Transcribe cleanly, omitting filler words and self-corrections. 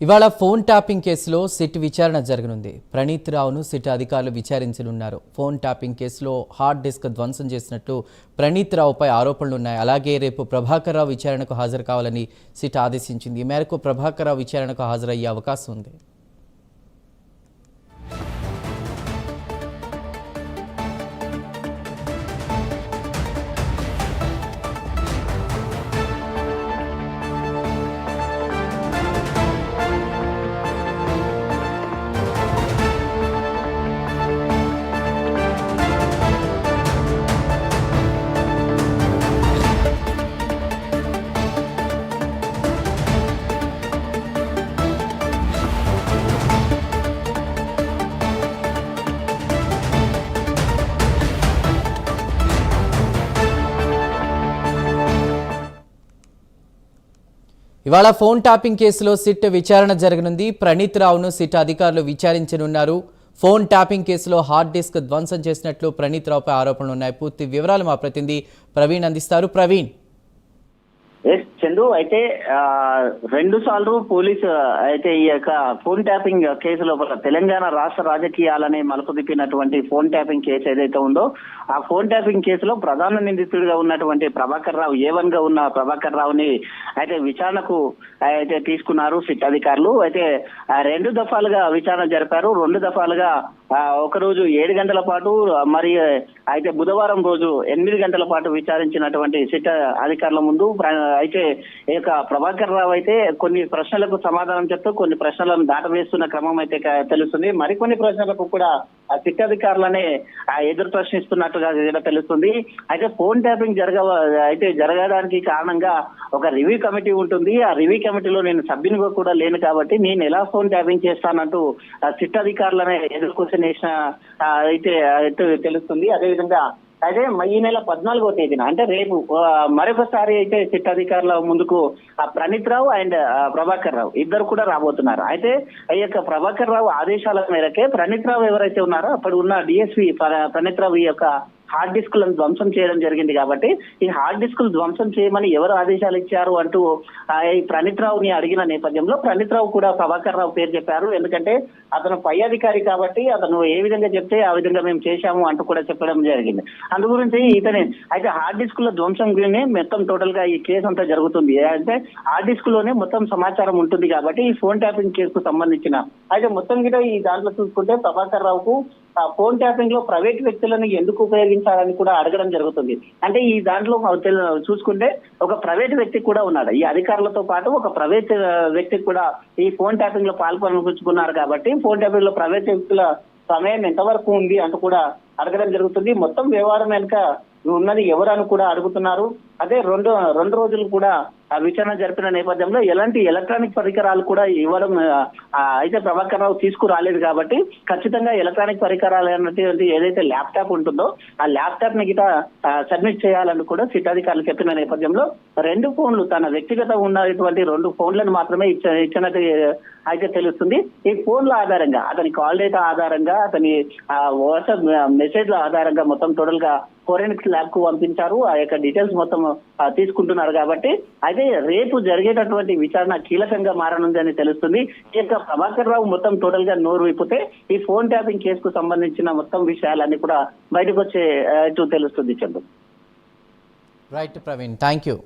ఇవాళ phone tapping కేసులో SIT విచారణ జరగనుంది. ప్రణీత్ రావును సిట్ అధికారులు విచారించనున్నారు. ఫోన్ ట్యాపింగ్ కేసులో హార్డ్ డిస్క్ ధ్వంసం చేసినట్లు ప్రణీత్ రావుపై ఆరోపణలున్నాయి. అలాగే రేపు ప్రభాకర్ రావు విచారణకు హాజరు కావాలని సిట్ ఆదేశించింది. ఈ మేరకు ప్రభాకర్ రావు విచారణకు హాజరయ్యే అవకాశం ఉంది. ఇవాళ ఫోన్ ట్యాపింగ్ కేసులో సిట్ విచారణ జరగనుంది. ప్రణీత్ రావును సిట్ అధికారులు విచారించనున్నారు. ఫోన్ ట్యాపింగ్ కేసులో హార్డ్ డిస్క్ ధ్వంసం చేసినట్లు ప్రణీత్ రావుపై ఆరోపణలు ఉన్నాయి. పూర్తి వివరాలు మా ప్రతినిధి ప్రవీణ్ అందిస్తారు. ప్రవీణ్. చందు, అయితే 2 సార్లు పోలీసు అయితే ఈ యొక్క ఫోన్ ట్యాపింగ్ కేసు లోపల తెలంగాణ రాష్ట్ర రాజకీయాలని మలుపు తిప్పినటువంటి ఫోన్ ట్యాపింగ్ కేసు ఏదైతే ఉందో ఆ ఫోన్ ట్యాపింగ్ కేసులో ప్రధాన నిందితుడిగా ఉన్నటువంటి ప్రభాకర్ రావు, A1 గా ఉన్న ప్రభాకర్ రావుని అయితే విచారణకు అయితే తీసుకున్నారు సిట్ అధికారులు. అయితే 2 దఫాలుగా విచారణ జరిపారు. 2 దఫాలుగా ఒక రోజు 7 గంటల పాటు, మరి అయితే బుధవారం రోజు 8 గంటల పాటు విచారించినటువంటి సిట్ అధికారుల ముందు అయితే ఈ యొక్క ప్రభాకర్ రావు అయితే కొన్ని ప్రశ్నలకు సమాధానం చెప్తూ కొన్ని ప్రశ్నలను దాటవేస్తున్న క్రమం అయితే తెలుస్తుంది. మరికొన్ని ప్రశ్నలకు కూడా ఆ సిట్ అధికారులనే ఎదురు ప్రశ్నిస్తున్నట్టుగా తెలుస్తుంది. అయితే ఫోన్ ట్యాపింగ్ జరగడానికి కారణంగా ఒక రివ్యూ కమిటీ ఉంటుంది. ఆ రివ్యూ కమిటీలో నేను సభ్యునిగా కూడా లేను కాబట్టి నేను ఎలా ఫోన్ ట్యాపింగ్ చేస్తానంటూ సిట్ అధికారులనే ఎదురు క్వశ్చన్ వేసిన అయితే తెలుస్తుంది. అదేవిధంగా అయితే ఈ నెల 14వ తేదీన అంటే రేపు మరొకసారి అయితే సిట్ అధికారుల ముందుకు ప్రణీత్ రావు అండ్ ప్రభాకర్ రావు ఇద్దరు కూడా రాబోతున్నారు. అయితే ఈ యొక్క ప్రభాకర్ రావు ఆదేశాల మేరకే ప్రణీత్ రావు ఎవరైతే ఉన్నారో అప్పుడు ఉన్న డిఎస్పీ ప్రణీత్ రావు ఈ యొక్క హార్డ్ డిస్కులను ధ్వంసం చేయడం జరిగింది. కాబట్టి ఈ హార్డ్ డిస్కులు ధ్వంసం చేయమని ఎవరు ఆదేశాలు ఇచ్చారు అంటూ ఈ ప్రణీత్ రావుని అడిగిన నేపథ్యంలో ప్రణీత్ రావు కూడా ప్రభాకర్ రావు పేరు చెప్పారు. ఎందుకంటే అతను పై అధికారి కాబట్టి అతను ఏ విధంగా చెప్తే ఆ విధంగా మేము చేశాము అంటూ కూడా చెప్పడం జరిగింది. అందు గురించి ఇతనే అయితే హార్డ్ డిస్కుల ధ్వంసం మొత్తం టోటల్ గా ఈ కేసు అంతా జరుగుతుంది. అంటే హార్డ్ డిస్క్ లోనే మొత్తం సమాచారం ఉంటుంది కాబట్టి ఈ ఫోన్ ట్యాపింగ్ కేసుకు సంబంధించిన అయితే మొత్తం కూడా ఈ దాంట్లో చూసుకుంటే ప్రభాకర్ రావుకు ఫోన్ ట్యాపింగ్ లో ప్రైవేట్ వ్యక్తులను ఎందుకు ఉపయోగించాలని కూడా అడగడం జరుగుతుంది. అంటే ఈ దాంట్లో చూసుకుంటే ఒక ప్రైవేట్ వ్యక్తి కూడా ఉన్నాడు. ఈ అధికారులతో పాటు ఒక ప్రైవేట్ వ్యక్తి కూడా ఈ ఫోన్ ట్యాపింగ్ లో పాల్పంచుకున్నారు. కాబట్టి ఫోన్ ట్యాపింగ్ లో ప్రైవేట్ వ్యక్తుల సమయం ఎంతవరకు ఉంది అంటూ కూడా అడగడం జరుగుతుంది. మొత్తం వ్యవహారం వెనుక ఉన్నది ఎవరని కూడా అడుగుతున్నారు. అదే రెండు రోజులు కూడా విచారణ జరిపిన నేపథ్యంలో ఎలాంటి ఎలక్ట్రానిక్ పరికరాలు కూడా ఇవ్వడం అయితే ప్రభాకర్ రావు తీసుకురాలేదు. కాబట్టి ఖచ్చితంగా ఎలక్ట్రానిక్ పరికరాలు అన్నటువంటి ఏదైతే ల్యాప్టాప్ ఉంటుందో ఆ ల్యాప్టాప్ ని గిట సబ్మిట్ చేయాలని కూడా సిట్ అధికారులు చెప్పిన నేపథ్యంలో 2 ఫోన్లు తన వ్యక్తిగత ఉన్నటువంటి 2 ఫోన్లను మాత్రమే ఇచ్చినట్టు అయితే తెలుస్తుంది. ఈ ఫోన్ల ఆధారంగా అతని కాల్ డేటా ఆధారంగా అతని వాట్సాప్ మెసేజ్ల ఆధారంగా మొత్తం టోటల్ గా ఫోరెన్సిక్ ల్యాబ్ కు పంపించారు. ఆ యొక్క డీటెయిల్స్ మొత్తం తీసుకుంటున్నారు. కాబట్టి అయితే రేపు జరిగేటటువంటి విచారణ కీలకంగా మారనుంది అని తెలుస్తుంది. ఈ యొక్క ప్రభాకర్ రావు మొత్తం టోటల్ గా నోరు విప్పితే ఈ ఫోన్ ట్యాపింగ్ కేసుకు సంబంధించిన మొత్తం విషయాలన్నీ కూడా బయటకు వచ్చే తెలుస్తుంది. Chandu. Right Praveen, thank you.